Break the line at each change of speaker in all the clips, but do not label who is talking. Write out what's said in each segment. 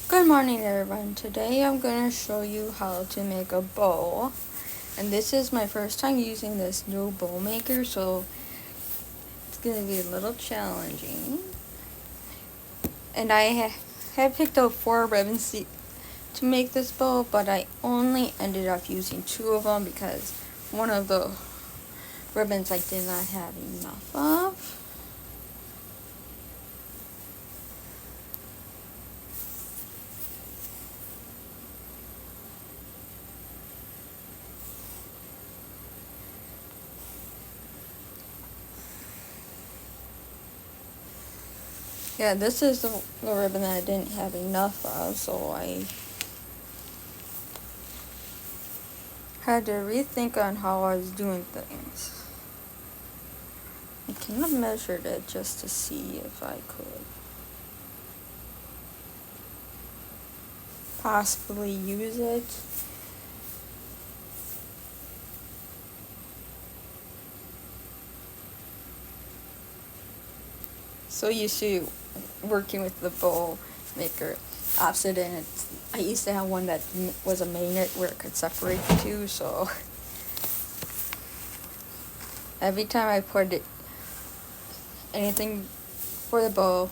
Good morning everyone. Today I'm going to show you how to make a bow. And this is my first time using this new bow maker, so it's going to be a little challenging. And I have picked out 4 ribbons to make this bow, but I only ended up using 2 of them because one of the ribbons I did not have enough of. Yeah, this is the ribbon that I didn't have enough of, so I had to rethink on how I was doing things. I kind of measured it just to see if I could possibly use it. So used to working with the bow maker opposite, and I used to have one that was a magnet where it could separate the two, so every time I put anything for the bow,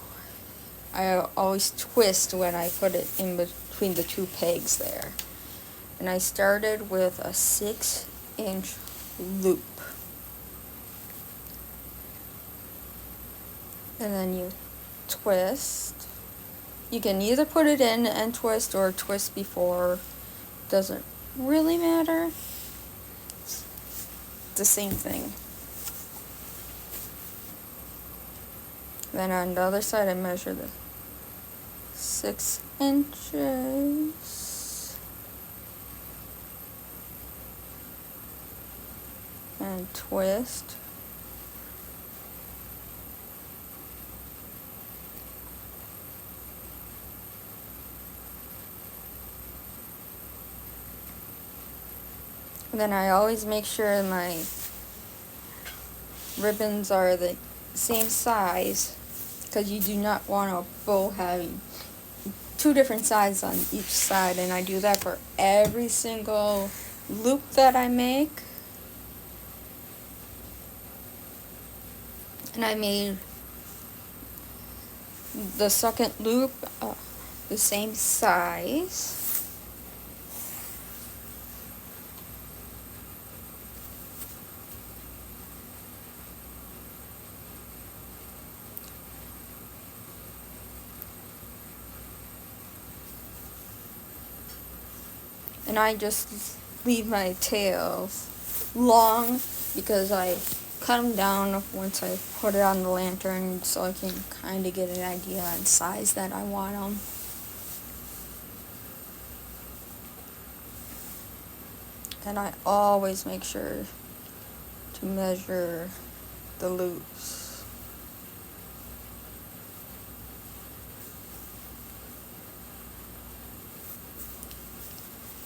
I always twist when I put it in between the 2 pegs there. And I started with a 6-inch loop. And then you twist. You can either put it in and twist or twist before. Doesn't really matter. It's the same thing. Then on the other side I measure the 6 inches and twist. Then I always make sure my ribbons are the same size, because you do not want a bow having 2 different sizes on each side, and I do that for every single loop that I make. And I made the second loop the same size. And I just leave my tails long because I cut them down once I put it on the lantern, so I can kind of get an idea on size that I want them. And I always make sure to measure the loops.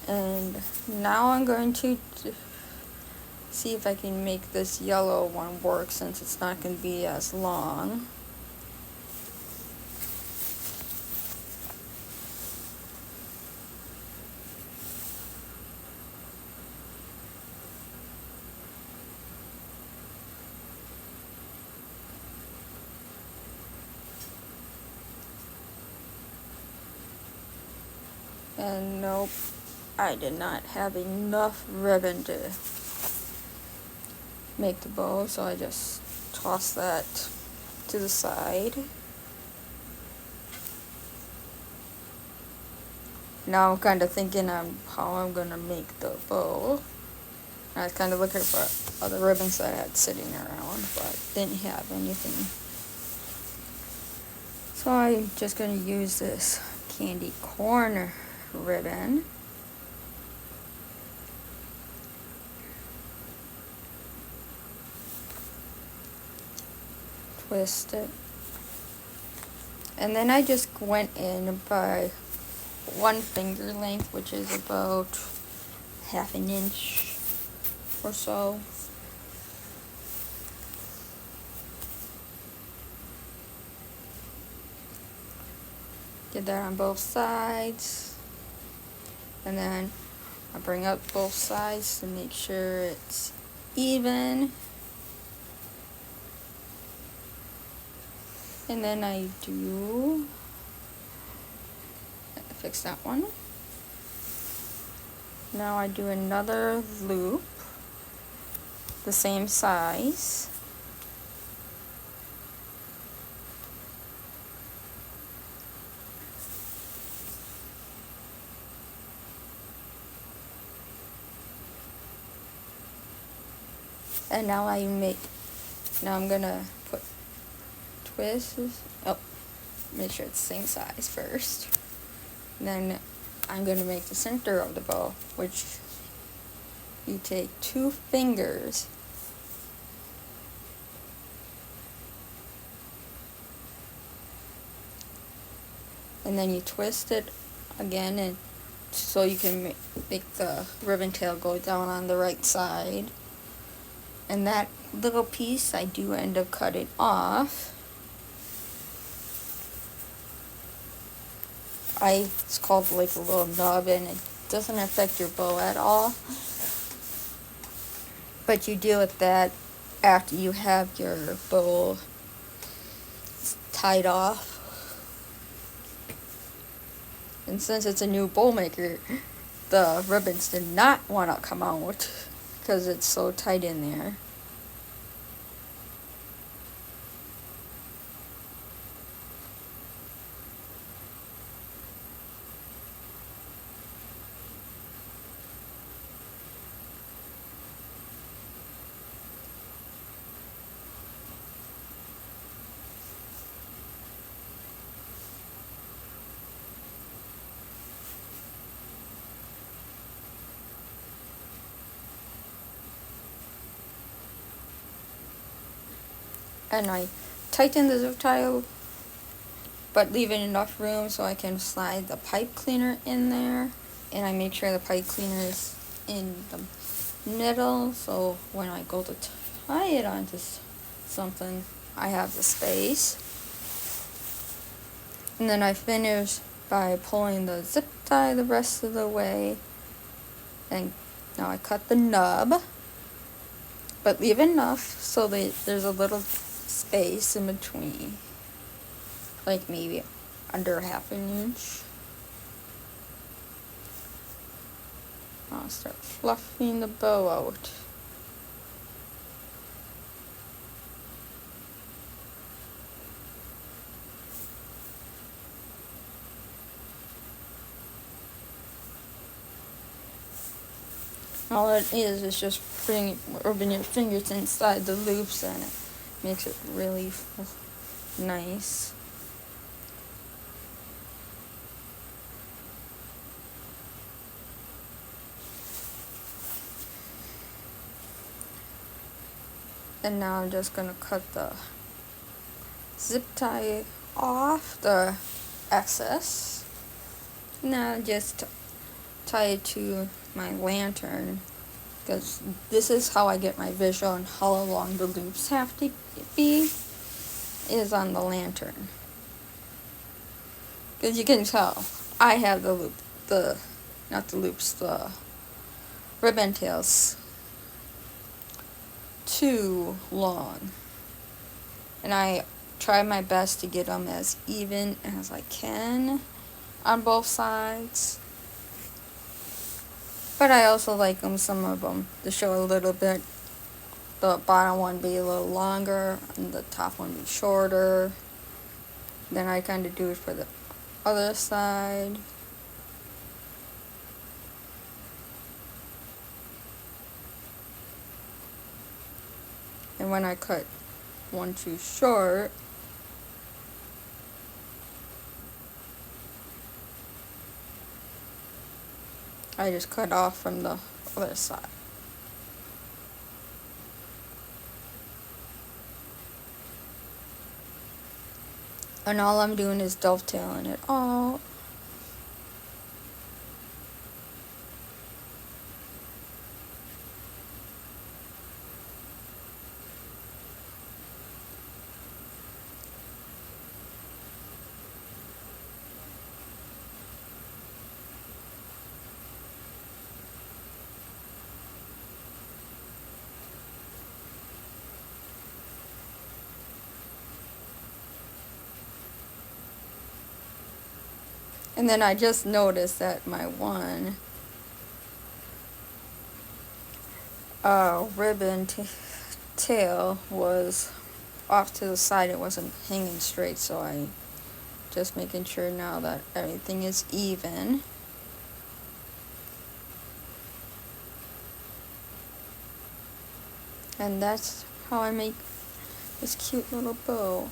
And now I'm going to see if I can make this yellow one work, since it's not going to be as long. And nope, I did not have enough ribbon to make the bow, so I just tossed that to the side. Now I'm kind of thinking on how I'm going to make the bow. I was kind of looking for other ribbons that I had sitting around, but didn't have anything. So I'm just going to use this candy corn ribbon. Twist it. And then I just went in by 1 finger length, which is about 1/2 inch or so. Did that on both sides. And then I bring up both sides to make sure it's even. And then I do fix that one. Now I do another loop, the same size. And now I'm gonna put twists. Oh, make sure it's the same size first. Then I'm gonna make the center of the bow, which you take 2 fingers and then you twist it again, and so you can make the ribbon tail go down on the right side. And that little piece I do end up cutting off. It's called like a little nub, and it doesn't affect your bow at all. But you deal with that after you have your bow tied off. And since it's a new bow maker, the ribbons did not want to come out because it's so tight in there. And I tighten the zip tie, but leaving enough room so I can slide the pipe cleaner in there. And I make sure the pipe cleaner is in the middle, so when I go to tie it onto something, I have the space. And then I finish by pulling the zip tie the rest of the way. And now I cut the nub, but leave enough so that there's a little space in between, like maybe under 1/2 inch. I'll start fluffing the bow out. All it is just rubbing your fingers inside the loops, and it makes it really nice. And now I'm just gonna cut the zip tie off, the excess. Now just tie it to my lantern, because this is how I get my visual on how long the loops have to be, is on the lantern. Because you can tell I have the ribbon tails too long, and I try my best to get them as even as I can on both sides. But I also like some of them to show a little bit. The bottom one be a little longer and the top one be shorter. Then I kind of do it for the other side. And when I cut one too short, I just cut off from the other side. And all I'm doing is dovetailing it all. And then I just noticed that my one ribbon tail was off to the side. It wasn't hanging straight, so I just making sure now that everything is even. And that's how I make this cute little bow.